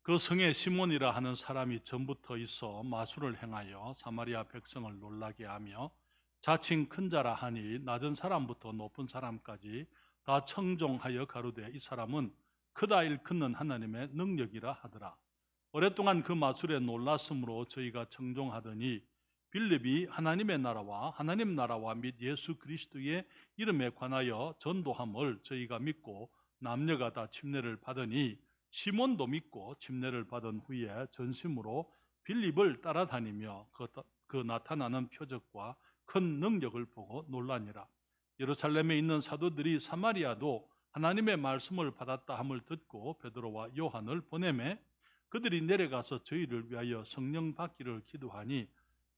그 성에 시몬이라 하는 사람이 전부터 있어 마술을 행하여 사마리아 백성을 놀라게 하며 자칭 큰 자라 하니 낮은 사람부터 높은 사람까지 다 청종하여 가로되 이 사람은 크다 일컫는 하나님의 능력이라 하더라. 오랫동안 그 마술에 놀랐으므로 저희가 청종하더니 빌립이 하나님의 나라와 하나님 나라와 및 예수 그리스도의 이름에 관하여 전도함을 저희가 믿고 남녀가 다 침례를 받으니 시몬도 믿고 침례를 받은 후에 전심으로 빌립을 따라다니며 그 나타나는 표적과 큰 능력을 보고 놀라니라. 예루살렘에 있는 사도들이 사마리아도 하나님의 말씀을 받았다 함을 듣고 베드로와 요한을 보내매 그들이 내려가서 저희를 위하여 성령 받기를 기도하니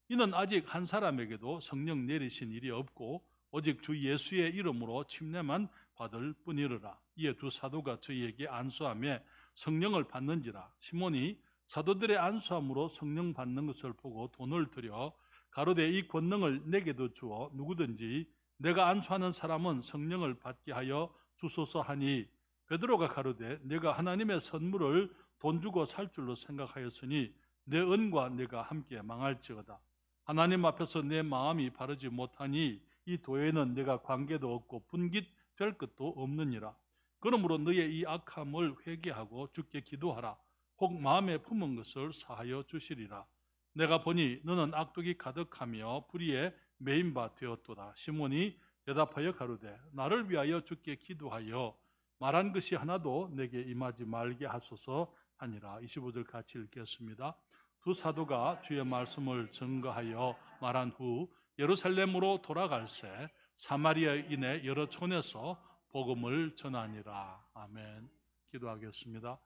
이는 아직 한 사람에게도 성령 내리신 일이 없고 오직 주 예수의 이름으로 침례만 받을 뿐이르라. 이에 두 사도가 저희에게 안수하며 성령을 받는지라. 시몬이 사도들의 안수함으로 성령 받는 것을 보고 돈을 들여 가로되 이 권능을 내게도 주어 누구든지 내가 안수하는 사람은 성령을 받게 하여 주소서 하니 베드로가 가로되 내가 하나님의 선물을 돈 주고 살 줄로 생각하였으니 내 은과 내가 함께 망할지어다. 하나님 앞에서 내 마음이 바르지 못하니 이 도에는 내가 관계도 없고 분깃될 것도 없느니라. 그러므로 너의 이 악함을 회개하고 주께 기도하라. 혹 마음에 품은 것을 사하여 주시리라. 내가 보니 너는 악독이 가득하며 불의에 매인 바 되었도다. 시몬이 대답하여 가로되 나를 위하여 주께 기도하여 말한 것이 하나도 내게 임하지 말게 하소서 하니라. 25절 같이 읽겠습니다. 두 사도가 주의 말씀을 증거하여 말한 후 예루살렘으로 돌아갈새 사마리아인의 여러 촌에서 복음을 전하니라. 아멘. 기도하겠습니다.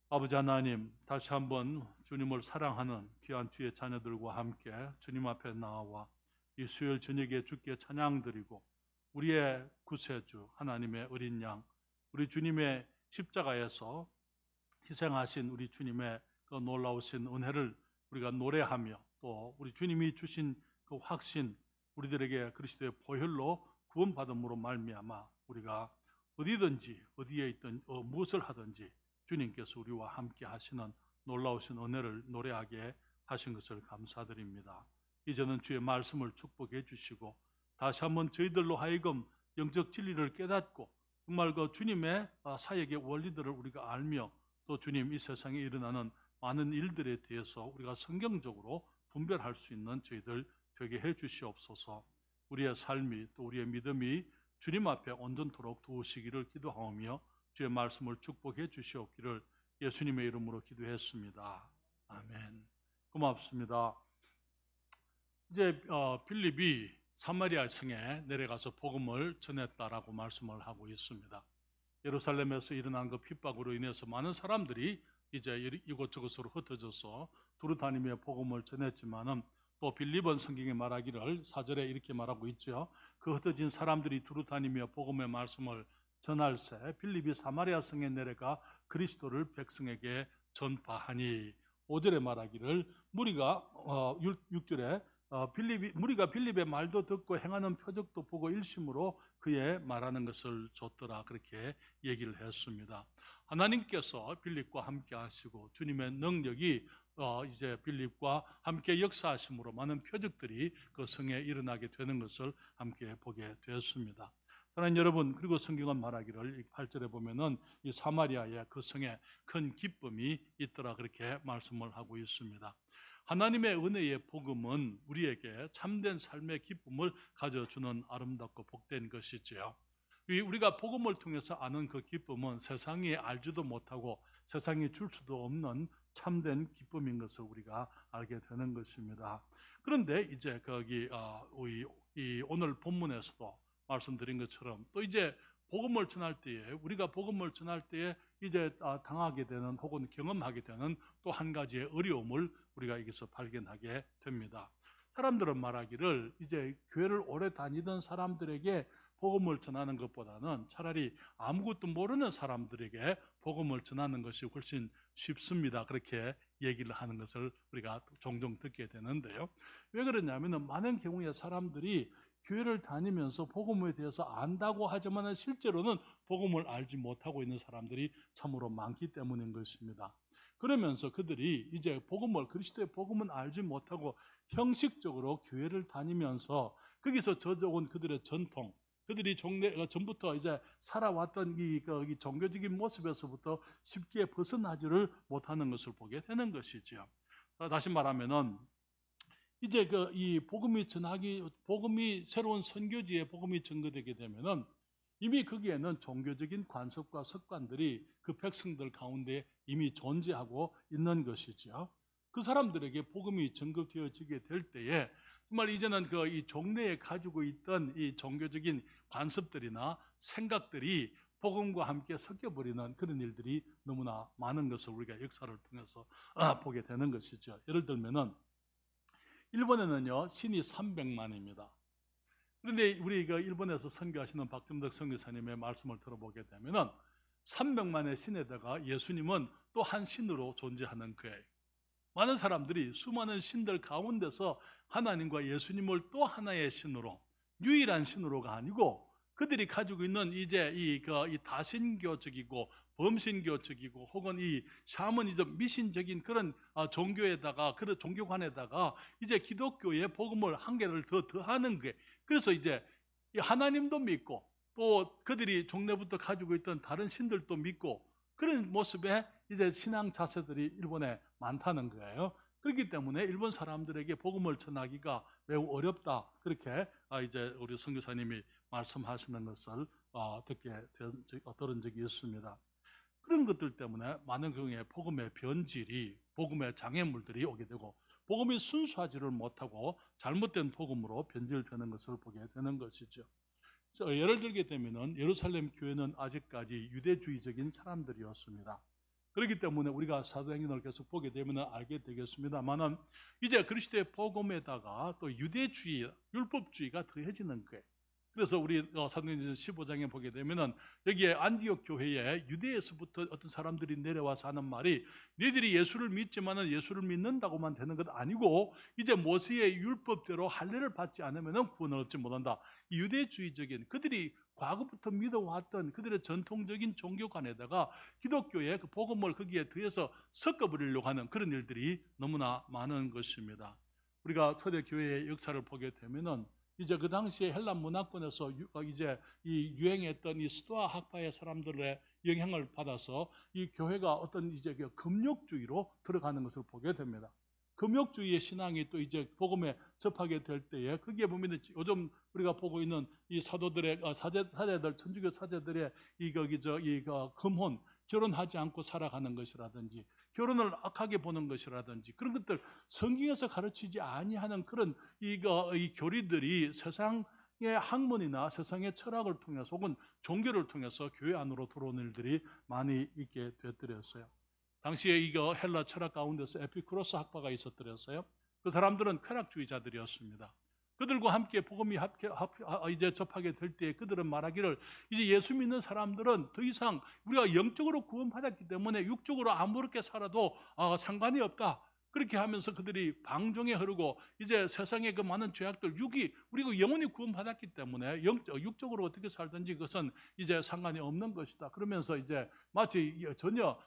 아버지 하나님, 다시 한번 주님을 사랑하는 귀한 주의 자녀들과 함께 주님 앞에 나와 이 수요일 저녁에 주께 찬양드리고 우리의 구세주 하나님의 어린 양, 우리 주님의 십자가에서 희생하신 우리 주님의 그 놀라우신 은혜를 우리가 노래하며 또 우리 주님이 주신 그 확신, 우리들에게 그리스도의 보혈로 구원받음으로 말미암아 우리가 어디든지 어디에 있든 무엇을 하든지 주님께서 우리와 함께 하시는 놀라우신 은혜를 노래하게 하신 것을 감사드립니다. 이제는 주의 말씀을 축복해 주시고 다시 한번 저희들로 하여금 영적 진리를 깨닫고 정말 그 주님의 사역의 원리들을 우리가 알며 또 주님 이 세상에 일어나는 많은 일들에 대해서 우리가 성경적으로 분별할 수 있는 저희들 되게 해 주시옵소서. 우리의 삶이 또 우리의 믿음이 주님 앞에 온전토록 두시기를 기도하오며 주의 말씀을 축복해 주시옵기를 예수님의 이름으로 기도했습니다. 아멘. 고맙습니다. 이제 빌립이 사마리아 성에 내려가서 복음을 전했다라고 말씀을 하고 있습니다. 예루살렘에서 일어난 그 핍박으로 인해서 많은 사람들이 이제 이곳저곳으로 흩어져서 두루다니며 복음을 전했지만은 또 빌립은 성경에 말하기를 4절에 이렇게 말하고 있죠. 그 흩어진 사람들이 두루다니며 복음의 말씀을 전할새 빌립이 사마리아 성에 내려가 그리스도를 백성에게 전파하니 5절에 말하기를 무리가 6절에 무리가 빌립의 말도 듣고 행하는 표적도 보고 일심으로 그의 말하는 것을 줬더라 그렇게 얘기를 했습니다. 하나님께서 빌립과 함께 하시고 주님의 능력이 이제 빌립과 함께 역사하심으로 많은 표적들이 그 성에 일어나게 되는 것을 함께 보게 되었습니다. 사랑하는 여러분, 그리고 성경은 말하기를 8절에 보면은 이 사마리아의 그 성에 큰 기쁨이 있더라 그렇게 말씀을 하고 있습니다. 하나님의 은혜의 복음은 우리에게 참된 삶의 기쁨을 가져주는 아름답고 복된 것이지요. 우리가 복음을 통해서 아는 그 기쁨은 세상이 알지도 못하고 세상이 줄 수도 없는 참된 기쁨인 것을 우리가 알게 되는 것입니다. 그런데 이제 거기 오늘 본문에서도 말씀드린 것처럼 또 이제 복음을 전할 때에 우리가 복음을 전할 때에 이제 당하게 되는 혹은 경험하게 되는 또 한 가지의 어려움을 우리가 여기서 발견하게 됩니다. 사람들은 말하기를 이제 교회를 오래 다니던 사람들에게 복음을 전하는 것보다는 차라리 아무것도 모르는 사람들에게 복음을 전하는 것이 훨씬 쉽습니다. 그렇게 얘기를 하는 것을 우리가 종종 듣게 되는데요. 왜 그러냐면 많은 경우에 사람들이 교회를 다니면서 복음에 대해서 안다고 하지만 실제로는 복음을 알지 못하고 있는 사람들이 참으로 많기 때문인 것입니다. 그러면서 그들이 이제 그리스도의 복음은 알지 못하고 형식적으로 교회를 다니면서 거기서 젖어온 그들의 전통, 그들이 전부터 이제 살아왔던 이 종교적인 모습에서부터 쉽게 벗어나지를 못하는 것을 보게 되는 것이지요. 다시 말하면은 이제 이 복음이 새로운 선교지에 복음이 전거되게 되면은 이미 거기에는 종교적인 관습과 습관들이 그 백성들 가운데 이미 존재하고 있는 것이죠. 그 사람들에게 복음이 전급되어지게 될 때에 정말 이제는 이 종래에 가지고 있던 이 종교적인 관습들이나 생각들이 복음과 함께 섞여버리는 그런 일들이 너무나 많은 것을 우리가 역사를 통해서 보게 되는 것이죠. 예를 들면은 일본에는요 신이 300만입니다. 그런데 우리 일본에서 선교하시는 박점덕 선교사님의 말씀을 들어보게 되면은 300만의 신에다가 예수님은 또 한 신으로 존재하는 거예요. 많은 사람들이 수많은 신들 가운데서 하나님과 예수님을 또 하나의 신으로, 유일한 신으로가 아니고 그들이 가지고 있는 이제 이 다신교적이고 범신교적이고 혹은 이 샤머니즘 미신적인 그런 종교에다가 그런 종교관에다가 이제 기독교의 복음을 한 개를 더 더하는 거예요. 그래서 이제 하나님도 믿고 또 그들이 종래부터 가지고 있던 다른 신들도 믿고 그런 모습의 이제 신앙 자세들이 일본에 많다는 거예요. 그렇기 때문에 일본 사람들에게 복음을 전하기가 매우 어렵다. 그렇게 이제 우리 선교사님이 말씀하시는 것을 들은 적이 있습니다. 그런 것들 때문에 많은 경우에 복음의 변질이, 복음의 장애물들이 오게 되고 복음이 순수하지를 못하고 잘못된 복음으로 변질되는 것을 보게 되는 것이죠. 예를 들게 되면은 예루살렘 교회는 아직까지 유대주의적인 사람들이었습니다. 그렇기 때문에 우리가 사도행전을 계속 보게 되면 알게 되겠습니다만은 이제 그리스도의 복음에다가 또 유대주의, 율법주의가 더해지는 거예요. 그래서 우리 사도행전 15장에 보게 되면은 여기에 안디옥 교회에 유대에서부터 어떤 사람들이 내려와서 하는 말이 너희들이 예수를 믿지만은 예수를 믿는다고만 되는 것 아니고 이제 모세의 율법대로 할례를 받지 않으면은 구원을 얻지 못한다. 유대주의적인 그들이 과거부터 믿어왔던 그들의 전통적인 종교관에다가 기독교의 그 복음을 거기에 더해서 섞어버리려고 하는 그런 일들이 너무나 많은 것입니다. 우리가 초대교회의 역사를 보게 되면은 이제 그 당시에 헬라 문화권에서 이제 이 유행했던 이 스토아 학파의 사람들의 영향을 받아서 이 교회가 어떤 이제 금욕주의로 들어가는 것을 보게 됩니다. 금욕주의의 신앙이 또 이제 복음에 접하게 될 때에 거기에 보면 요즘 우리가 보고 있는 이 사도들의 사제들 천주교 사제들의 이 금혼 결혼하지 않고 살아가는 것이라든지 결혼을 악하게 보는 것이라든지 그런 것들 성경에서 가르치지 아니하는 그런 이 교리들이 세상의 학문이나 세상의 철학을 통해서 혹은 종교를 통해서 교회 안으로 들어온 일들이 많이 있게 되었어요. 당시에 이거 헬라 철학 가운데서 에피쿠로스 학파가 있었더랬어요. 그 사람들은 쾌락주의자들이었습니다. 그들과 함께 복음이 이제 접하게 될 때 그들은 말하기를 이제 예수 믿는 사람들은 더 이상 우리가 영적으로 구원받았기 때문에 육적으로 아무렇게 살아도 상관이 없다. 그렇게 하면서 그들이 방종에 흐르고 이제 세상의 그 많은 죄악들 우리가 영원히 구원받았기 때문에 육적으로 어떻게 살든지 그것은 이제 상관이 없는 것이다. 그러면서 이제 마치 전혀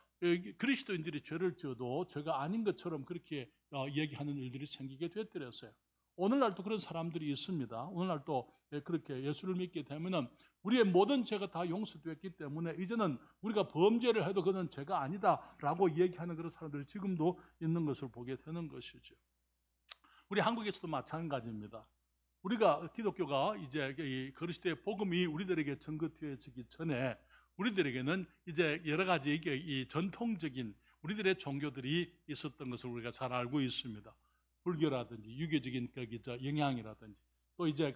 그리스도인들이 죄를 지어도 죄가 아닌 것처럼 그렇게 얘기하는 일들이 생기게 됐더랬어요. 오늘날도 그런 사람들이 있습니다. 오늘날도 그렇게 예수를 믿게 되면은 우리의 모든 죄가 다 용서되었기 때문에 이제는 우리가 범죄를 해도 그건 죄가 아니다라고 얘기하는 그런 사람들이 지금도 있는 것을 보게 되는 것이죠. 우리 한국에서도 마찬가지입니다. 우리가 기독교가 이제 이 그리스도의 복음이 우리들에게 전거되어지기 전에 우리들에게는 이제 여러 가지 이 전통적인 우리들의 종교들이 있었던 것을 우리가 잘 알고 있습니다. 불교라든지 유교적인 영향이라든지 또 이제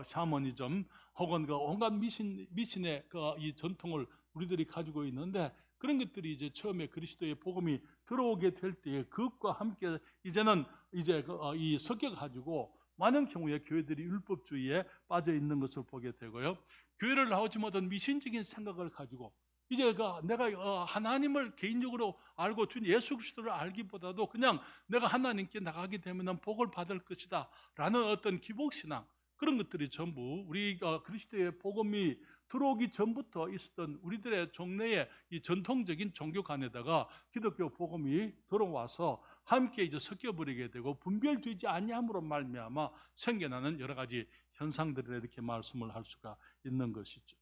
샤머니즘 혹은 온갖 미신의 이 전통을 우리들이 가지고 있는데 그런 것들이 이제 처음에 그리스도의 복음이 들어오게 될 때에 그것과 함께 이제는 이제 이 섞여 가지고 많은 경우에 교회들이 율법주의에 빠져 있는 것을 보게 되고요. 교회를 나오지 못한 미신적인 생각을 가지고 이제 내가 하나님을 개인적으로 알고 준 예수 그리스도를 알기보다도 그냥 내가 하나님께 나가게 되면 복을 받을 것이다 라는 어떤 기복신앙 그런 것들이 전부 우리 그리스도의 복음이 들어오기 전부터 있었던 우리들의 종래의 이 전통적인 종교관에다가 기독교 복음이 들어와서 함께 이제 섞여버리게 되고 분별되지 아니함으로 말미암아 생겨나는 여러 가지 현상들을 이렇게 말씀을 할 수가 있는 것이죠.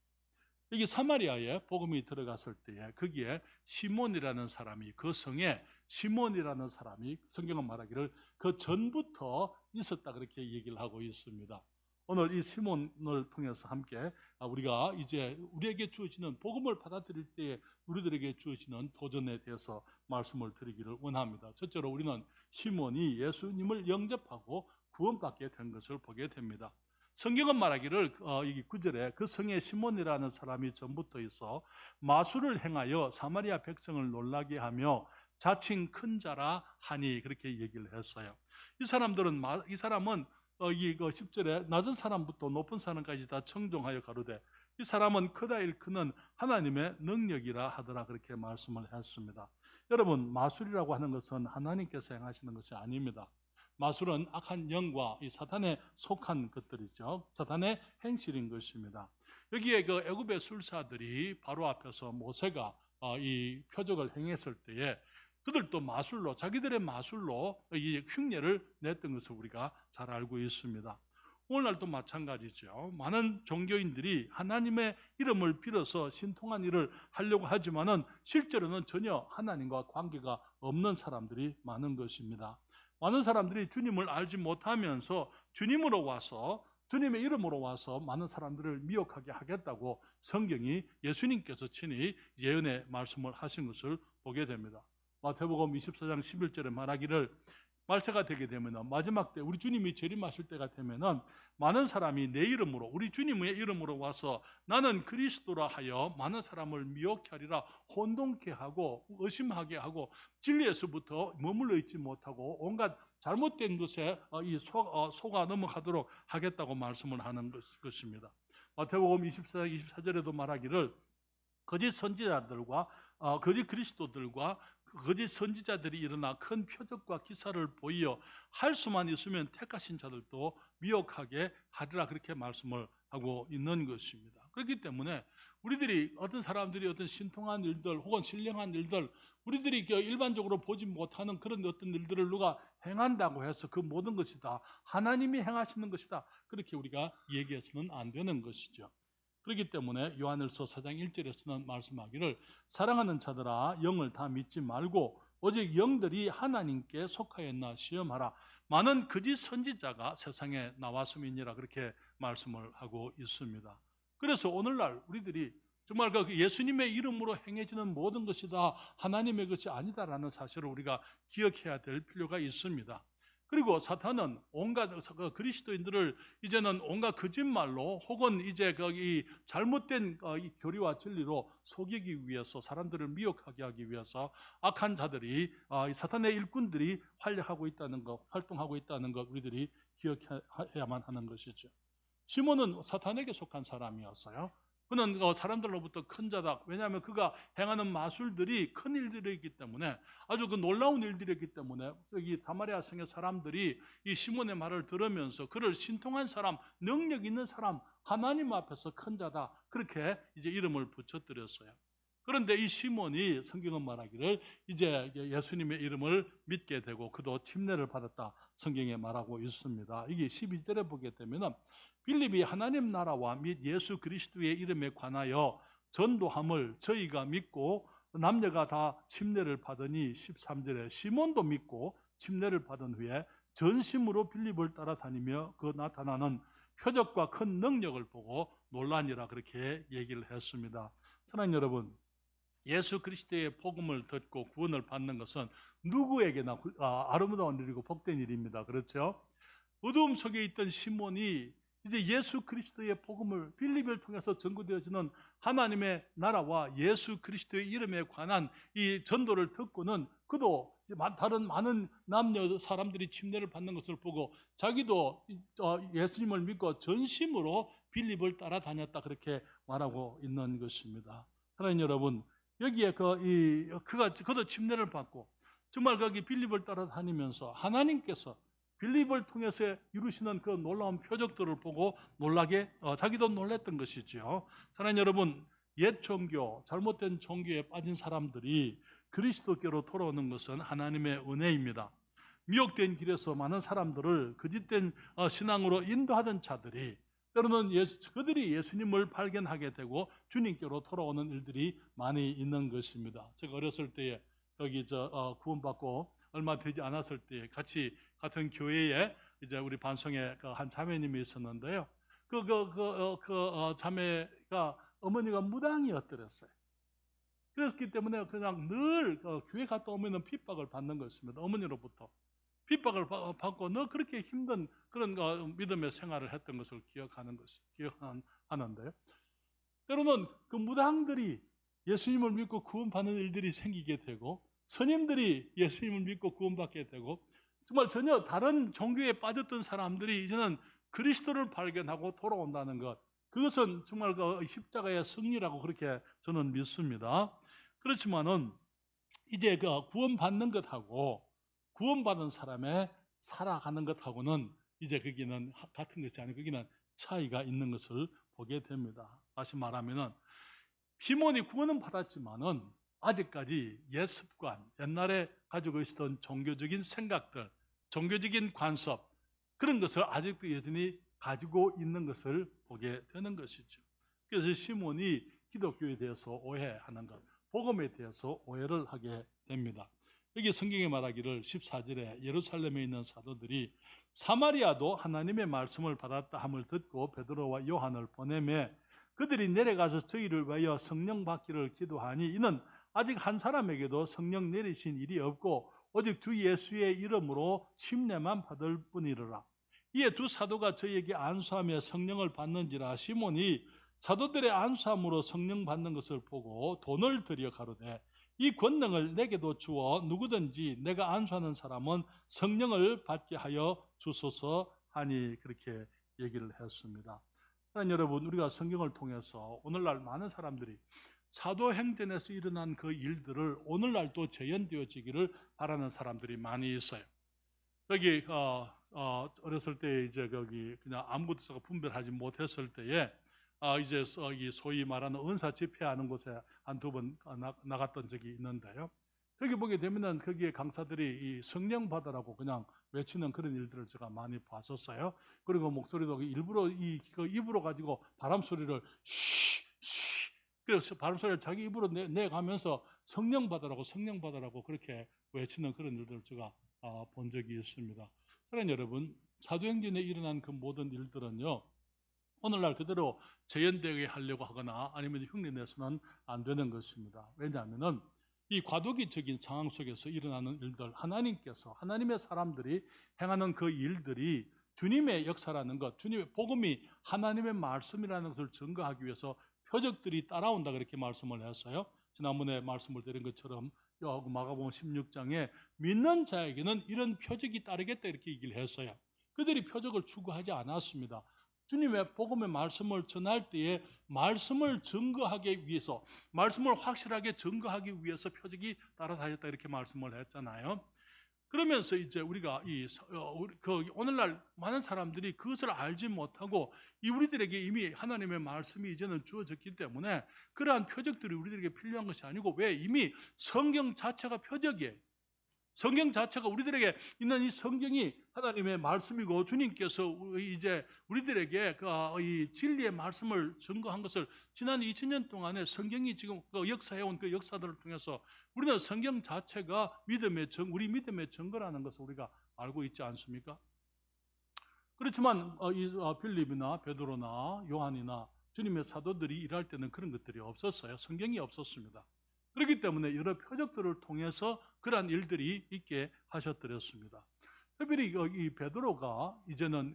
여기 사마리아에 복음이 들어갔을 때에 거기에 시몬이라는 사람이, 그 성에 시몬이라는 사람이 성경은 말하기를 그 전부터 있었다 그렇게 얘기를 하고 있습니다. 오늘 이 시몬을 통해서 함께 우리가 이제 우리에게 주어지는 복음을 받아들일 때에 우리들에게 주어지는 도전에 대해서 말씀을 드리기를 원합니다. 첫째로 우리는 시몬이 예수님을 영접하고 구원받게 된 것을 보게 됩니다. 성경은 말하기를 이 9절에 그 성에 시몬이라는 사람이 전부터 있어 마술을 행하여 사마리아 백성을 놀라게 하며 자칭 큰 자라 하니 그렇게 얘기를 했어요. 이 사람은 이 10절에 낮은 사람부터 높은 사람까지 다 청종하여 가로되 이 사람은 크다 일크는 하나님의 능력이라 하더라 그렇게 말씀을 했습니다. 여러분, 마술이라고 하는 것은 하나님께서 행하시는 것이 아닙니다. 마술은 악한 영과 이 사탄에 속한 것들이죠. 사탄의 행실인 것입니다. 여기에 그 애굽의 술사들이 바로 앞에서 모세가 이 표적을 행했을 때에 그들도 마술로, 자기들의 마술로 이 흉내를 냈던 것을 우리가 잘 알고 있습니다. 오늘날도 마찬가지죠. 많은 종교인들이 하나님의 이름을 빌어서 신통한 일을 하려고 하지만은 실제로는 전혀 하나님과 관계가 없는 사람들이 많은 것입니다. 많은 사람들이 주님을 알지 못하면서 주님으로 와서, 주님의 이름으로 와서 많은 사람들을 미혹하게 하겠다고 성경이, 예수님께서 친히 예언의 말씀을 하신 것을 보게 됩니다. 마태복음 24장 11절에 말하기를 말세가 되게 되면 마지막 때 우리 주님이 재림하실 때가 되면 많은 사람이 내 이름으로, 우리 주님의 이름으로 와서 나는 그리스도라 하여 많은 사람을 미혹케 하리라, 혼동케 하고 의심하게 하고 진리에서부터 머물러 있지 못하고 온갖 잘못된 것에 속아 넘어가도록 하겠다고 말씀을 하는 것입니다. 마태복음 24장 24절에도 말하기를 거짓 선지자들과 거짓 그리스도들과 거짓 선지자들이 일어나 큰 표적과 기사를 보이어 할 수만 있으면 택하신 자들도 미혹하게 하리라 그렇게 말씀을 하고 있는 것입니다. 그렇기 때문에 우리들이 어떤 사람들이 어떤 신통한 일들 혹은 신령한 일들, 우리들이 일반적으로 보지 못하는 그런 어떤 일들을 누가 행한다고 해서 그 모든 것이 다 하나님이 행하시는 것이다 그렇게 우리가 얘기해서는 안 되는 것이죠. 그렇기 때문에 요한일서 4장 1절에서는 말씀하기를 사랑하는 자들아 영을 다 믿지 말고 오직 영들이 하나님께 속하였나 시험하라. 많은 거짓 선지자가 세상에 나왔음이니라 그렇게 말씀을 하고 있습니다. 그래서 오늘날 우리들이 정말 그 예수님의 이름으로 행해지는 모든 것이 다 하나님의 것이 아니다라는 사실을 우리가 기억해야 될 필요가 있습니다. 그리고 사탄은 온갖 그리스도인들을 이제는 온갖 거짓말로 혹은 이제 이 잘못된 이 교리와 진리로 속이기 위해서, 사람들을 미혹하게 하기 위해서 악한 자들이, 사탄의 일꾼들이 활약하고 있다는 것, 활동하고 있다는 것 우리들이 기억해야만 하는 것이죠. 시몬은 사탄에게 속한 사람이었어요. 그는 사람들로부터 큰 자다. 왜냐하면 그가 행하는 마술들이 큰 일들이기 때문에, 아주 그 놀라운 일들이기 때문에 이 사마리아 성의 사람들이 이 시몬의 말을 들으면서 그를 신통한 사람, 능력 있는 사람, 하나님 앞에서 큰 자다 그렇게 이제 이름을 붙여드렸어요. 그런데 이 시몬이 성경은 말하기를 이제 예수님의 이름을 믿게 되고 그도 침례를 받았다 성경에 말하고 있습니다. 이게 12절에 보게 되면 빌립이 하나님 나라와 및 예수 그리스도의 이름에 관하여 전도함을 저희가 믿고 남녀가 다 침례를 받으니 13절에 시몬도 믿고 침례를 받은 후에 전심으로 빌립을 따라다니며 그 나타나는 표적과 큰 능력을 보고 놀라니라 그렇게 얘기를 했습니다. 사랑하는 여러분, 예수 그리스도의 복음을 듣고 구원을 받는 것은 누구에게나 아름다운 일이고 복된 일입니다. 그렇죠? 어두움 속에 있던 시몬이 이제 예수 그리스도의 복음을 빌립을 통해서 전구되어지는 하나님의 나라와 예수 그리스도의 이름에 관한 이 전도를 듣고는 그도 다른 많은 남녀 사람들이 침례를 받는 것을 보고 자기도 예수님을 믿고 전심으로 빌립을 따라다녔다 그렇게 말하고 있는 것입니다. 사랑하는 여러분, 여기에 그도 침례를 받고 정말 거기 빌립을 따라다니면서 하나님께서 빌립을 통해서 이루시는 그 놀라운 표적들을 보고 자기도 놀랐던 것이죠. 사랑하는 여러분, 옛 종교, 잘못된 종교에 빠진 사람들이 그리스도께로 돌아오는 것은 하나님의 은혜입니다. 미혹된 길에서 많은 사람들을 거짓된 신앙으로 인도하던 자들이 때로는 그들이 예수님을 발견하게 되고 주님께로 돌아오는 일들이 많이 있는 것입니다. 제가 어렸을 때에 여기 구원받고 얼마 되지 않았을 때에 같은 교회에 이제 우리 반성에 한 자매님이 있었는데요. 자매가 어머니가 무당이었더랬어요. 그랬기 때문에 그냥 늘 교회 갔다 오면은 핍박을 받는 것입니다. 어머니로부터 핍박을 받고 늘 그렇게 힘든 그런 믿음의 생활을 했던 것을 기억하는데요. 때로는 그 무당들이 예수님을 믿고 구원받는 일들이 생기게 되고 스님들이 예수님을 믿고 구원받게 되고 정말 전혀 다른 종교에 빠졌던 사람들이 이제는 그리스도를 발견하고 돌아온다는 것, 그것은 정말 그 십자가의 승리라고 그렇게 저는 믿습니다. 그렇지만은 이제 그 구원받는 것하고 구원받은 사람의 살아가는 것하고는 이제 거기는 같은 것이 아니고 거기는 차이가 있는 것을 보게 됩니다. 다시 말하면은 시몬이 구원은 받았지만은 아직까지 옛 습관, 옛날에 가지고 있었던 종교적인 생각들, 종교적인 관습, 그런 것을 아직도 여전히 가지고 있는 것을 보게 되는 것이죠. 그래서 시몬이 기독교에 대해서 오해하는 것, 복음에 대해서 오해를 하게 됩니다. 여기 성경에 말하기를 14절에 예루살렘에 있는 사도들이 사마리아도 하나님의 말씀을 받았다 함을 듣고 베드로와 요한을 보내매 그들이 내려가서 저희를 위하여 성령 받기를 기도하니 이는 아직 한 사람에게도 성령 내리신 일이 없고 오직 주 예수의 이름으로 침례만 받을 뿐이라. 이에 두 사도가 저희에게 안수하며 성령을 받는지라. 시몬이 사도들의 안수함으로 성령 받는 것을 보고 돈을 들여 가로되 이 권능을 내게도 주어 누구든지 내가 안수하는 사람은 성령을 받게 하여 주소서 하니 그렇게 얘기를 했습니다. 여러분, 우리가 성경을 통해서 오늘날 많은 사람들이 사도행전에서 일어난 그 일들을 오늘날도 재현되어지기를 바라는 사람들이 많이 있어요. 여기 어렸을 때 이제 거기 그냥 아무것도 분별하지 못했을 때에 이제 소위 말하는 은사 집회하는 곳에 한두 번 나갔던 적이 있는데요. 거기 보게 되면은 거기에 강사들이 이 성령 받으라고 그냥 외치는 그런 일들을 제가 많이 봤었어요. 그리고 목소리도 일부러 그 입으로 가지고 바람 소리를 쉬 그래서 바람 소리를 자기 입으로 내가면서 성령 받으라고 그렇게 외치는 그런 일들을 제가 본 적이 있습니다. 사랑하는 여러분, 사도행전에 일어난 그 모든 일들은요, 오늘날 그대로 재현되게 하려고 하거나 아니면 흉내내서는 안 되는 것입니다. 왜냐하면은 이 과도기적인 상황 속에서 일어나는 일들, 하나님의 사람들이 행하는 그 일들이 주님의 역사라는 것, 주님의 복음이 하나님의 말씀이라는 것을 증거하기 위해서 표적들이 따라온다 그렇게 말씀을 했어요. 지난번에 말씀을 드린 것처럼 마가복음 16장에 믿는 자에게는 이런 표적이 따르겠다 이렇게 얘기를 했어요. 그들이 표적을 추구하지 않았습니다. 주님의 복음의 말씀을 전할 때에 말씀을 증거하기 위해서, 말씀을 확실하게 증거하기 위해서 표적이 따라다녔다 이렇게 말씀을 했잖아요. 그러면서 이제 우리가 오늘날 많은 사람들이 그것을 알지 못하고 우리들에게 이미 하나님의 말씀이 이제는 주어졌기 때문에 그러한 표적들이 우리들에게 필요한 것이 아니고, 왜? 이미 성경 자체가 표적이에요. 성경 자체가 우리들에게 있는 이 성경이 하나님의 말씀이고 주님께서 이제 우리들에게 이 진리의 말씀을 증거한 것을 지난 2000년 동안에 성경이 지금 역사해온 그 역사들을 통해서 우리는 성경 자체가 우리 믿음의 증거라는 것을 우리가 알고 있지 않습니까? 그렇지만 빌립이나 베드로나 요한이나 주님의 사도들이 일할 때는 그런 것들이 없었어요. 성경이 없었습니다. 그렇기 때문에 여러 표적들을 통해서 그러한 일들이 있게 하셨더랬습니다. 특별히 이 베드로가 이제는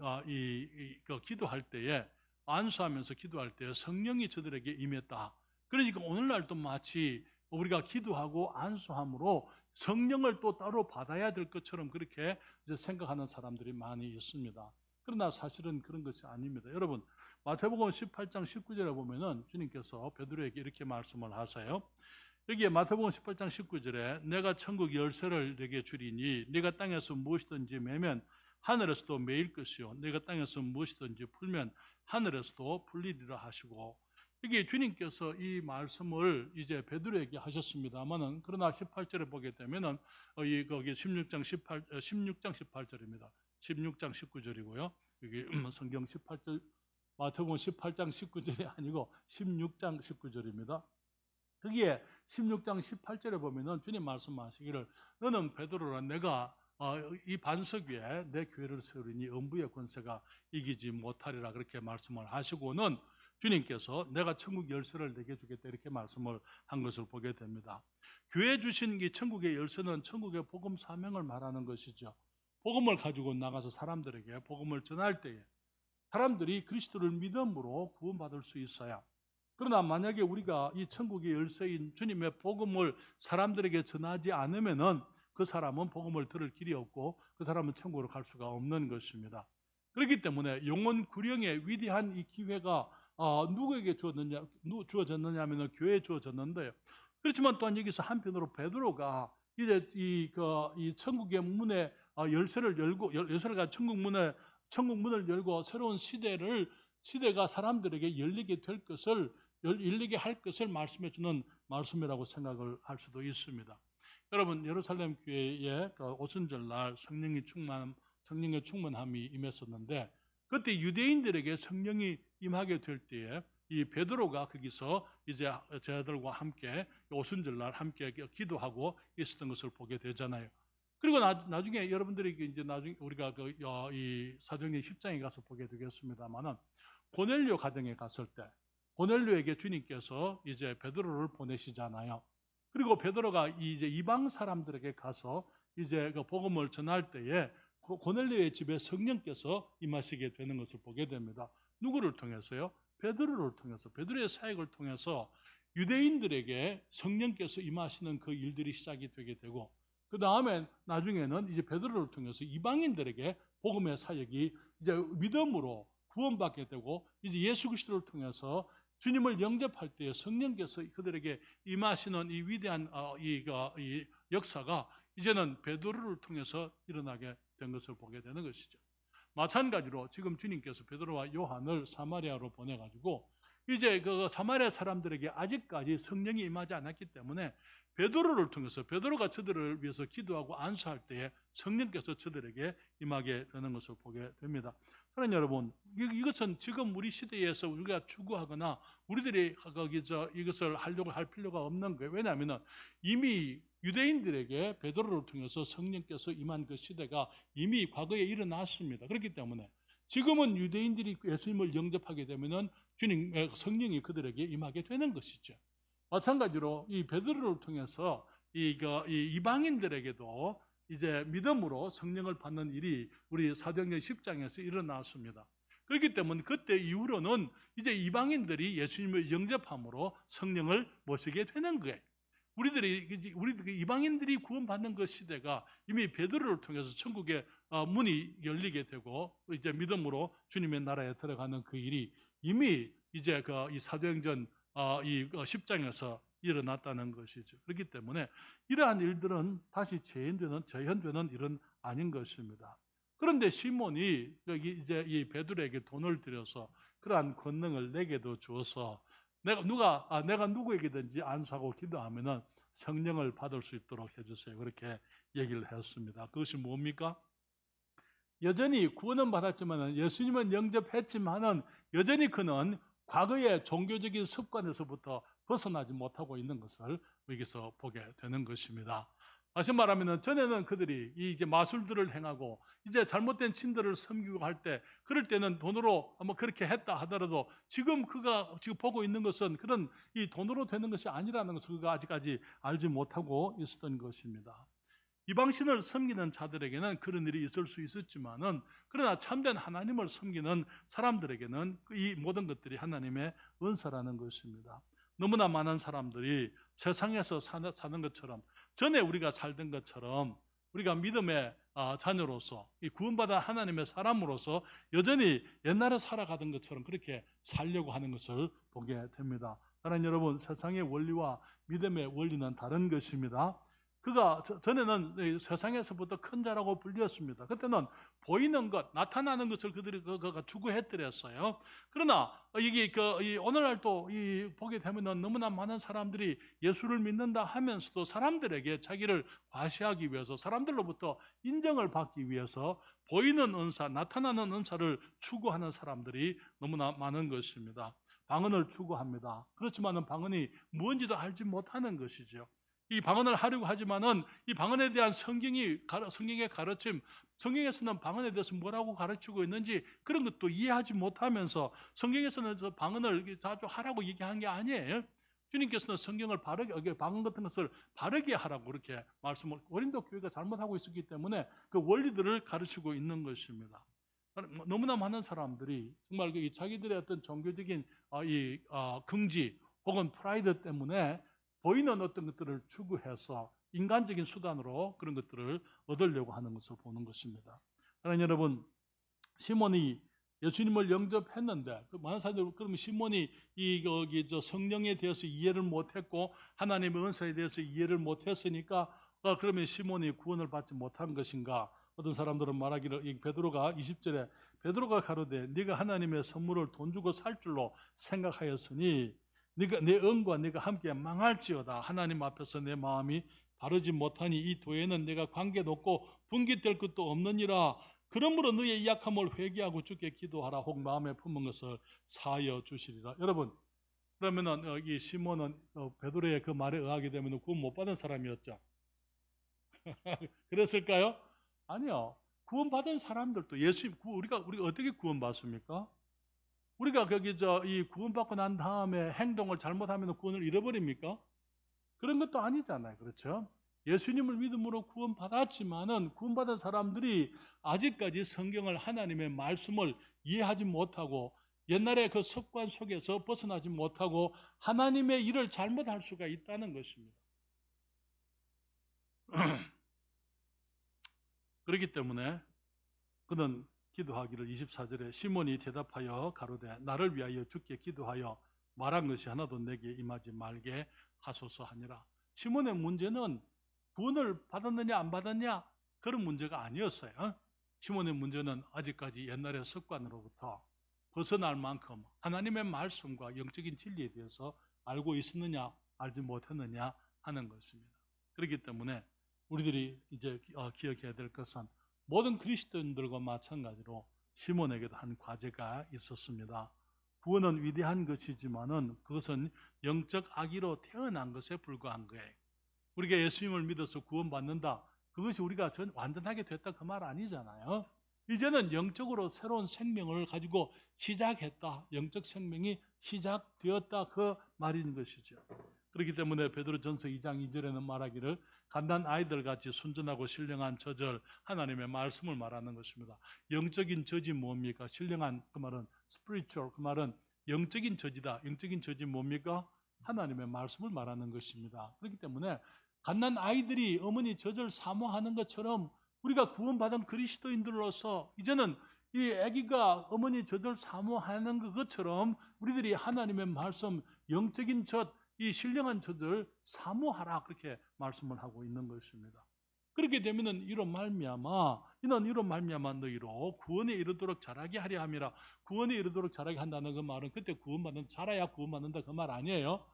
기도할 때에 안수하면서 기도할 때 성령이 저들에게 임했다. 그러니까 오늘날도 마치 우리가 기도하고 안수함으로 성령을 또 따로 받아야 될 것처럼 그렇게 이제 생각하는 사람들이 많이 있습니다. 그러나 사실은 그런 것이 아닙니다. 여러분, 마태복음 18장 19절에 보면은 주님께서 베드로에게 이렇게 말씀을 하세요. 여기에 마태복음 18장 19절에 내가 천국 열쇠를 네게 주리니 네가 땅에서 무엇이든지 매면 하늘에서도 매일 것이요 내가 땅에서 무엇이든지 풀면 하늘에서도 풀리리라 하시고, 이게 주님께서 이 말씀을 이제 베드로에게 하셨습니다만은, 그러나 18절에 보게 되면은 거기 16장 18절입니다. 16장 19절이고요. 여기 성경 18절, 마태복음 18장 19절이 아니고 16장 19절입니다. 거기에 16장 18절에 보면은 주님 말씀하시기를 너는 베드로라, 내가 이 반석 위에 내 교회를 세우리니 음부의 권세가 이기지 못하리라, 그렇게 말씀을 하시고는 주님께서 내가 천국 열쇠를 내게 주겠다, 이렇게 말씀을 한 것을 보게 됩니다. 교회 주신 이 천국의 열쇠는 천국의 복음 사명을 말하는 것이죠. 복음을 가지고 나가서 사람들에게 복음을 전할 때에 사람들이 그리스도를 믿음으로 구원받을 수 있어야. 그러나 만약에 우리가 이 천국의 열쇠인 주님의 복음을 사람들에게 전하지 않으면은 그 사람은 복음을 들을 길이 없고 그 사람은 천국으로 갈 수가 없는 것입니다. 그렇기 때문에 영원 구령의 위대한 이 기회가 누구에게 주어졌느냐 하면 교회에 주어졌는데요. 그렇지만 또한 여기서 한편으로 베드로가 이제 이 천국의 문에 열쇠를 열고, 열쇠를 가지고 천국 문을 열고 새로운 시대가 사람들에게 열리게 할 것을 말씀해 주는 말씀이라고 생각을 할 수도 있습니다. 여러분, 예루살렘 교회에 오순절날 성령의 충만함이 임했었는데, 그때 유대인들에게 성령이 임하게 될 때에 이 베드로가 거기서 이제 저들과 함께 오순절날 함께 기도하고 있었던 것을 보게 되잖아요. 그리고 나중에 여러분들이 이제 나중에 우리가 이 사도행전 10장에 가서 보게 되겠습니다만은, 고넬료 가정에 갔을 때 고넬료에게 주님께서 이제 베드로를 보내시잖아요. 그리고 베드로가 이제 이방 사람들에게 가서 이제 그 복음을 전할 때에 고넬료의 집에 성령께서 임하시게 되는 것을 보게 됩니다. 누구를 통해서요? 베드로를 통해서, 베드로의 사역을 통해서 유대인들에게 성령께서 임하시는 그 일들이 시작이 되게 되고, 그 다음에 나중에는 이제 베드로를 통해서 이방인들에게 복음의 사역이 이제 믿음으로 구원받게 되고, 이제 예수 그리스도를 통해서 주님을 영접할 때에 성령께서 그들에게 임하시는 이 위대한 이 역사가 이제는 베드로를 통해서 일어나게 된 것을 보게 되는 것이죠. 마찬가지로 지금 주님께서 베드로와 요한을 사마리아로 보내가지고 이제 그 사마리아 사람들에게 아직까지 성령이 임하지 않았기 때문에 베드로를 통해서, 베드로가 저들을 위해서 기도하고 안수할 때에 성령께서 저들에게 임하게 되는 것을 보게 됩니다. 사랑하는 여러분, 이것은 지금 우리 시대에서 우리가 추구하거나 우리들이 이것을 하려고 할 필요가 없는 거예요. 왜냐하면 이미 유대인들에게 베드로를 통해서 성령께서 임한 그 시대가 이미 과거에 일어났습니다. 그렇기 때문에 지금은 유대인들이 예수님을 영접하게 되면은 주님의 성령이 그들에게 임하게 되는 것이죠. 마찬가지로 이 베드로를 통해서 이 이방인들에게도 이제 믿음으로 성령을 받는 일이 우리 사도행전 10장에서 일어났습니다. 그렇기 때문에 그때 이후로는 이제 이방인들이 예수님을 영접함으로 성령을 모시게 되는 거예요. 우리 이방인들이 구원받는 그 시대가 이미 베드로를 통해서 천국의 문이 열리게 되고 이제 믿음으로 주님의 나라에 들어가는 그 일이 이미 이제 이 사도행전 이 10장에서 일어났다는 것이죠. 그렇기 때문에 이러한 일들은 다시 재현되는 일은 아닌 것입니다. 그런데 시몬이 여기 이제 이 베드로에게 돈을 들여서 그러한 권능을 내게도 주어서 내가 누구에게든지 안수하고 기도하면은 성령을 받을 수 있도록 해주세요, 그렇게 얘기를 했습니다. 그것이 뭡니까? 여전히 구원은 받았지만은, 예수님은 영접했지만은 여전히 그는 과거의 종교적인 습관에서부터 벗어나지 못하고 있는 것을 여기서 보게 되는 것입니다. 다시 말하면 전에는 그들이 이제 마술들을 행하고 이제 잘못된 신들을 섬기고 할 때, 그럴 때는 돈으로 그렇게 했다 하더라도 지금 그가 지금 보고 있는 것은 그런 이 돈으로 되는 것이 아니라는 것을 그가 아직까지 알지 못하고 있었던 것입니다. 이방신을 섬기는 자들에게는 그런 일이 있을 수 있었지만은, 그러나 참된 하나님을 섬기는 사람들에게는 이 모든 것들이 하나님의 은사라는 것입니다. 너무나 많은 사람들이 세상에서 사는 것처럼, 전에 우리가 살던 것처럼 우리가 믿음의 자녀로서 이 구원받은 하나님의 사람으로서 여전히 옛날에 살아가던 것처럼 그렇게 살려고 하는 것을 보게 됩니다. 사랑하는 여러분, 세상의 원리와 믿음의 원리는 다른 것입니다. 그가 전에는 세상에서부터 큰 자라고 불렸습니다. 그때는 보이는 것, 나타나는 것을 그들이 그가 추구했더랬어요. 그러나 이게 오늘날 또 보게 되면은 너무나 많은 사람들이 예수를 믿는다 하면서도 사람들에게 자기를 과시하기 위해서, 사람들로부터 인정을 받기 위해서 보이는 은사, 나타나는 은사를 추구하는 사람들이 너무나 많은 것입니다. 방언을 추구합니다. 그렇지만은 방언이 뭔지도 알지 못하는 것이죠. 이 방언을 하려고 하지만은 이 방언에 대한 성경의 가르침, 성경에서는 방언에 대해서 뭐라고 가르치고 있는지 그런 것도 이해하지 못하면서, 성경에서는 저 방언을 자주 하라고 얘기한 게 아니에요. 주님께서는 성경을 바르게, 방언 같은 것을 바르게 하라고 그렇게 말씀을, 고린도 교회가 잘못하고 있었기 때문에 그 원리들을 가르치고 있는 것입니다. 너무나 많은 사람들이 정말 자기들의 어떤 종교적인 긍지 혹은 프라이드 때문에 보이는 어떤 것들을 추구해서 인간적인 수단으로 그런 것들을 얻으려고 하는 것을 보는 것입니다. 사랑하는 여러분, 시몬이 예수님을 영접했는데 많은 사람들이 그러면 시몬이 성령에 대해서 이해를 못했고 하나님의 은사에 대해서 이해를 못했으니까 그러면 시몬이 구원을 받지 못한 것인가? 어떤 사람들은 말하기를, 베드로가 20절에 베드로가 가로되 네가 하나님의 선물을 돈 주고 살 줄로 생각하였으니 네가 내 은과 네가 함께 망할지어다. 하나님 앞에서 내 마음이 바르지 못하니 이 도에는 내가 관계도 없고 분깃될 것도 없느니라. 그러므로 너의 약함을 회개하고 주께 기도하라. 혹 마음에 품은 것을 사하여 주시리라. 여러분, 그러면은 이 시몬은 베드로의 그 말에 의하게 되면 구원 못 받은 사람이었죠. 그랬을까요? 아니요. 구원받은 사람들도 우리가 어떻게 구원받습니까? 우리가 이 구원받고 난 다음에 행동을 잘못하면 구원을 잃어버립니까? 그런 것도 아니잖아요. 그렇죠? 예수님을 믿음으로 구원받았지만은 구원받은 사람들이 아직까지 성경을, 하나님의 말씀을 이해하지 못하고 옛날의 그 습관 속에서 벗어나지 못하고 하나님의 일을 잘못할 수가 있다는 것입니다. 그렇기 때문에 그는 기도하기를 24절에 시몬이 대답하여 가로되 나를 위하여 주께 기도하여 말한 것이 하나도 내게 임하지 말게 하소서 하니라. 시몬의 문제는 구원을 받았느냐 안 받았냐 그런 문제가 아니었어요. 시몬의 문제는 아직까지 옛날의 습관으로부터 벗어날 만큼 하나님의 말씀과 영적인 진리에 대해서 알고 있었느냐 알지 못했느냐 하는 것입니다. 그렇기 때문에 우리들이 이제 기억해야 될 것은 모든 그리스도인들과 마찬가지로 시몬에게도 한 과제가 있었습니다. 구원은 위대한 것이지만은 그것은 영적 아기로 태어난 것에 불과한 거예요. 우리가 예수님을 믿어서 구원받는다, 그것이 우리가 완전하게 됐다 그 말 아니잖아요. 이제는 영적으로 새로운 생명을 가지고 시작했다, 영적 생명이 시작되었다 그 말인 것이죠. 그렇기 때문에 베드로전서 2장 2절에는 말하기를 갓난 아이들 같이 순전하고 신령한 저절 하나님의 말씀을 말하는 것입니다. 영적인 저지 뭡니까? 신령한 그 말은 spiritual, 그 말은 영적인 저지다. 영적인 저지 뭡니까? 하나님의 말씀을 말하는 것입니다. 그렇기 때문에 갓난 아이들이 어머니 젖을 사모하는 것처럼 우리가 구원받은 그리스도인들로서 이제는 이 아기가 어머니 젖을 사모하는 것처럼 우리들이 하나님의 말씀, 영적인 젖, 이 신령한 젖을 사모하라 그렇게 말씀을 하고 있는 것입니다. 그렇게 되면은 이로 말미암아 너희로 구원에 이르도록 자라게 하려 함이라. 구원에 이르도록 자라게 한다는 그 말은 그때 자라야 구원받는다 그 말 아니에요.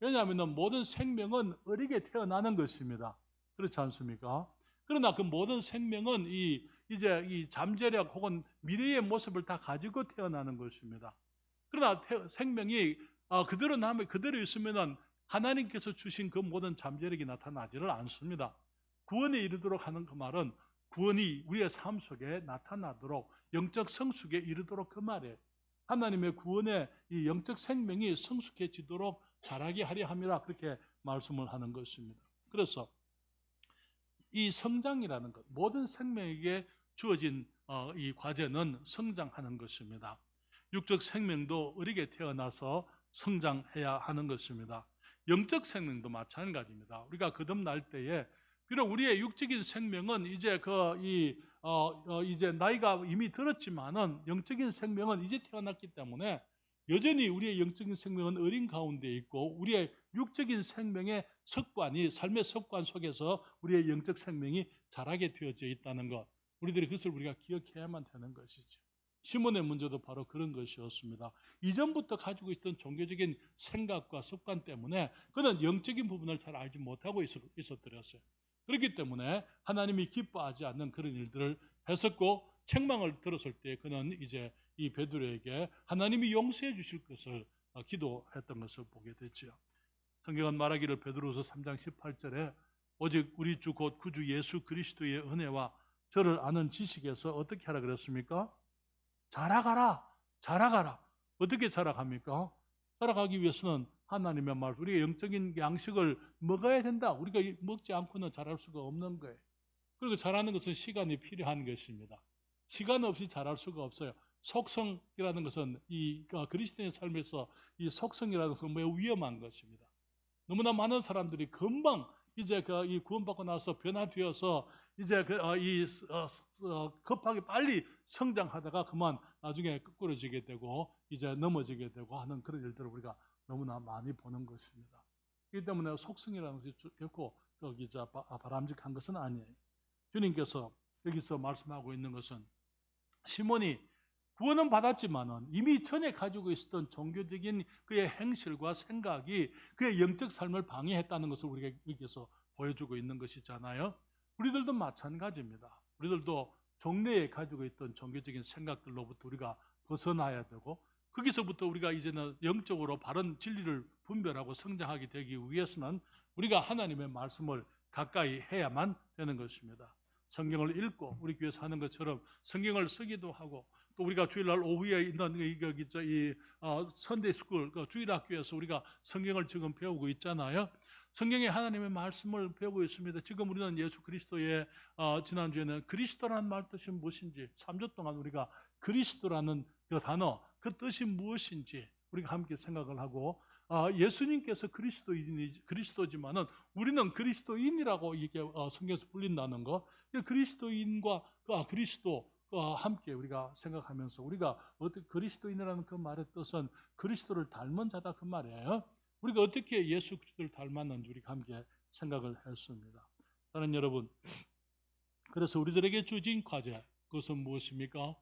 왜냐하면 모든 생명은 어리게 태어나는 것입니다. 그렇지 않습니까? 그러나 그 모든 생명은 이제 이 잠재력 혹은 미래의 모습을 다 가지고 태어나는 것입니다. 그러나 생명이 그대로 있으면 하나님께서 주신 그 모든 잠재력이 나타나지를 않습니다. 구원에 이르도록 하는 그 말은 구원이 우리의 삶 속에 나타나도록 영적 성숙에 이르도록 그 말이에요. 하나님의 구원의 이 영적 생명이 성숙해지도록 자라게 하려 함이라 그렇게 말씀을 하는 것입니다. 그래서 이 성장이라는 것, 모든 생명에게 주어진 이 과제는 성장하는 것입니다. 육적 생명도 어리게 태어나서 성장해야 하는 것입니다. 영적 생명도 마찬가지입니다. 우리가 거듭날 때에 비록 우리의 육적인 생명은 이제 이제 나이가 이미 들었지만은 영적인 생명은 이제 태어났기 때문에 여전히 우리의 영적인 생명은 어린 가운데 있고 우리의 육적인 생명의 습관이 삶의 습관 속에서 우리의 영적 생명이 자라게 되어져 있다는 것, 우리들이 그것을 우리가 기억해야만 되는 것이죠. 시몬의 문제도 바로 그런 것이었습니다. 이전부터 가지고 있던 종교적인 생각과 습관 때문에 그는 영적인 부분을 잘 알지 못하고 있었더랬어요. 그렇기 때문에 하나님이 기뻐하지 않는 그런 일들을 했었고, 책망을 들었을 때 그는 이제 이 베드로에게 하나님이 용서해 주실 것을 기도했던 것을 보게 됐죠. 성경은 말하기를 베드로서 3장 18절에 오직 우리 주 곧 구주 예수 그리스도의 은혜와 저를 아는 지식에서 어떻게 하라 그랬습니까? 자라가라, 자라가라. 어떻게 자라갑니까? 자라가기 위해서는 하나님의 말씀, 우리가 영적인 양식을 먹어야 된다. 우리가 먹지 않고는 자랄 수가 없는 거예요. 그리고 자라는 것은 시간이 필요한 것입니다. 시간 없이 자랄 수가 없어요. 속성이라는 것은 이 그리스도인의 삶에서 이 속성이라는 것은 매우 위험한 것입니다. 너무나 많은 사람들이 금방 이제 이 구원받고 나서 변화되어서 이제 급하게 빨리 성장하다가 그만 나중에 끄꾸러지게 되고 이제 넘어지게 되고 하는 그런 일들을 우리가 너무나 많이 보는 것입니다. 그렇기 때문에 속성이라는 것이 결코 바람직한 것은 아니에요. 주님께서 여기서 말씀하고 있는 것은 시몬이 구원은 받았지만은 이미 전에 가지고 있었던 종교적인 그의 행실과 생각이 그의 영적 삶을 방해했다는 것을 우리가 여기서 보여주고 있는 것이잖아요. 우리들도 마찬가지입니다. 우리들도 종래에 가지고 있던 종교적인 생각들로부터 우리가 벗어나야 되고, 거기서부터 우리가 이제는 영적으로 바른 진리를 분별하고 성장하게 되기 위해서는 우리가 하나님의 말씀을 가까이 해야만 되는 것입니다. 성경을 읽고 우리 교회에서 하는 것처럼 성경을 쓰기도 하고, 또 우리가 주일날 오후에 있는 이 선데이스쿨 주일학교에서 우리가 성경을 지금 배우고 있잖아요. 성경에 하나님의 말씀을 배우고 있습니다. 지금 우리는 예수 그리스도의 지난주에는 그리스도라는 말 뜻이 무엇인지 3주 동안 우리가 그리스도라는 그 단어, 그 뜻이 무엇인지 우리가 함께 생각을 하고, 예수님께서 그리스도지만은 우리는 그리스도인이라고 이게 성경에서 불린다는 거, 그리스도인과 그리스도 함께 우리가 생각하면서 우리가 어떻게 그리스도인이라는 그 말의 뜻은 그리스도를 닮은 자다 그 말이에요. 우리가 어떻게 예수 그리스도를 닮았는지 우리가 함께 생각을 했습니다. 사랑하는 여러분, 그래서 우리들에게 주어진 과제, 그것은 무엇입니까?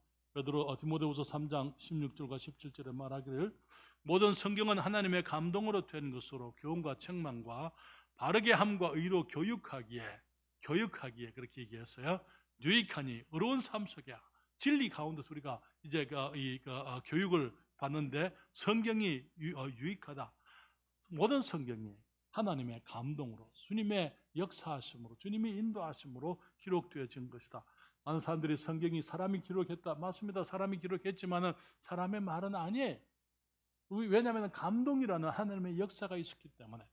디모데후서 3장 16절과 17절에 말하기를 모든 성경은 하나님의 감동으로 된 것으로 교훈과 책망과 바르게 함과 의로 교육하기에 그렇게 얘기했어요. 유익하니 의로운 삶 속에 진리 가운데서 우리가 이제 교육을 받는데 성경이 유익하다. 모든 성경이 하나님의 감동으로, 주님의 역사하심으로, 주님이 인도하심으로 기록되어진 것이다. 많은 사람들이 성경이 사람이 기록했다. 맞습니다. 사람이 기록했지만은 사람의 말은 아니에요. 왜냐하면 감동이라는 하나님의 역사가 있었기 때문에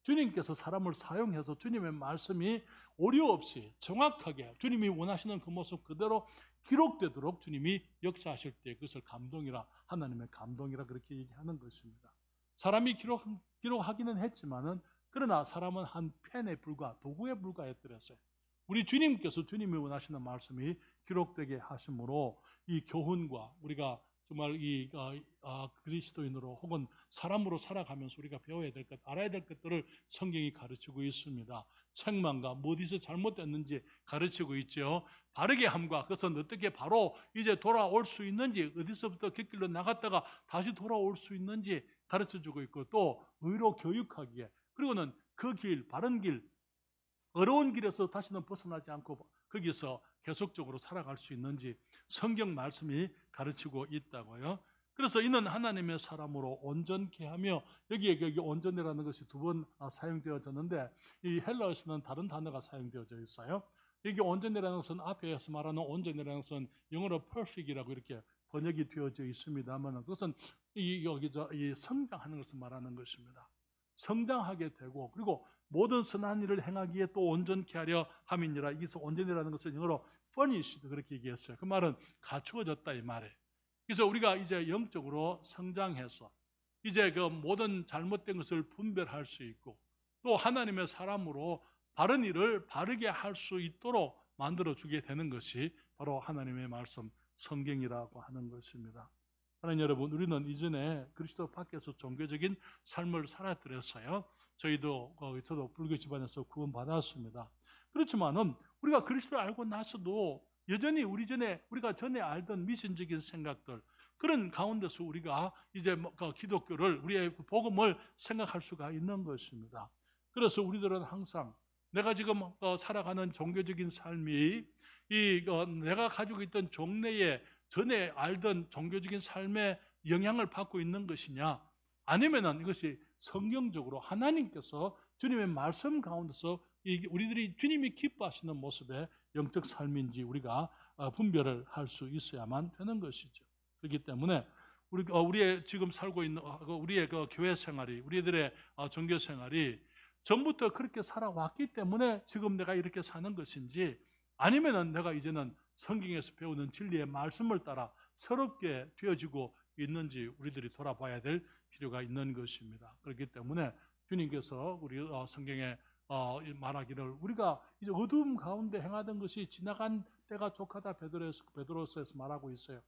주님께서 사람을 사용해서 주님의 말씀이 오류 없이 정확하게 주님이 원하시는 그 모습 그대로 기록되도록 주님이 역사하실 때 그것을 감동이라, 하나님의 감동이라 그렇게 얘기하는 것입니다. 사람이 기록하기는 했지만은 그러나 사람은 한 펜에 불과, 도구에 불과했더랬어요. 우리 주님께서 주님이 원하시는 말씀이 기록되게 하심으로 이 교훈과 우리가 정말 이 그리스도인으로 혹은 사람으로 살아가면서 우리가 배워야 될 것, 알아야 될 것들을 성경이 가르치고 있습니다. 책망과 어디서 잘못됐는지 가르치고 있죠. 바르게 함과 그것은 어떻게 바로 이제 돌아올 수 있는지, 어디서부터 길 나갔다가 다시 돌아올 수 있는지 가르쳐주고 있고, 또 의로 교육하기에, 그리고는 그 길, 바른 길, 어려운 길에서 다시는 벗어나지 않고 거기서 계속적으로 살아갈 수 있는지 성경 말씀이 가르치고 있다고요. 그래서 이는 하나님의 사람으로 온전케 하며, 여기 온전이라는 것이 두 번 사용되어졌는데 이 헬라어에서는 다른 단어가 사용되어져 있어요. 여기 온전이라는 것은 앞에서 말하는 온전이라는 것은 영어로 perfect이라고 이렇게 번역이 되어져 있습니다만, 그것은 이 성장하는 것을 말하는 것입니다. 성장하게 되고, 그리고 모든 선한 일을 행하기에 또 온전케 하려 함이니라. 여기서 온전이라는 것은 영어로 furnished 그렇게 얘기했어요. 그 말은 갖추어졌다 이 말이에요. 그래서 우리가 이제 영적으로 성장해서 이제 그 모든 잘못된 것을 분별할 수 있고, 또 하나님의 사람으로 바른 일을 바르게 할 수 있도록 만들어 주게 되는 것이 바로 하나님의 말씀 성경이라고 하는 것입니다. 하나님 여러분, 우리는 이전에 그리스도 밖에서 종교적인 삶을 살아들었어요. 저도 불교 집안에서 구원받았습니다. 그렇지만은 우리가 그리스도를 알고 나서도 여전히 우리가 전에 알던 미신적인 생각들, 그런 가운데서 우리가 이제 기독교를, 우리의 복음을 생각할 수가 있는 것입니다. 그래서 우리들은 항상 내가 지금 살아가는 종교적인 삶이 내가 가지고 있던 종래에 전에 알던 종교적인 삶에 영향을 받고 있는 것이냐, 아니면은 이것이 성경적으로 하나님께서 주님의 말씀 가운데서 우리들이 주님이 기뻐하시는 모습의 영적 삶인지 우리가 분별을 할 수 있어야만 되는 것이죠. 그렇기 때문에 우리의 지금 살고 있는 우리의 교회 생활이, 우리들의 종교 생활이 전부터 그렇게 살아왔기 때문에 지금 내가 이렇게 사는 것인지, 아니면은 내가 이제는 성경에서 배우는 진리의 말씀을 따라 새롭게 되어지고 있는지 우리들이 돌아봐야 될 필요가 있는 것입니다. 그렇기 때문에 주님께서 우리 성경에 말하기를, 우리가 이제 어두움 가운데 행하던 것이 지나간 때가 족하다, 베드로서에서 말하고 있어요.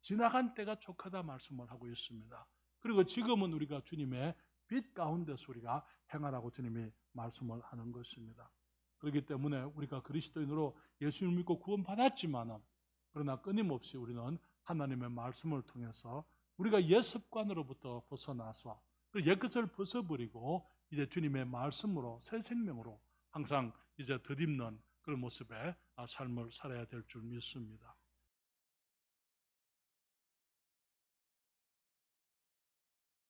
지나간 때가 족하다 말씀을 하고 있습니다. 그리고 지금은 우리가 주님의 빛 가운데서 우리가 행하라고 주님이 말씀을 하는 것입니다. 그렇기 때문에 우리가 그리스도인으로 예수님을 믿고 구원받았지만은, 그러나 끊임없이 우리는 하나님의 말씀을 통해서 우리가 옛 습관으로부터 벗어나서 그 옛것을 벗어버리고 이제 주님의 말씀으로, 새 생명으로 항상 이제 덧입는 그런 모습의 삶을 살아야 될 줄 믿습니다.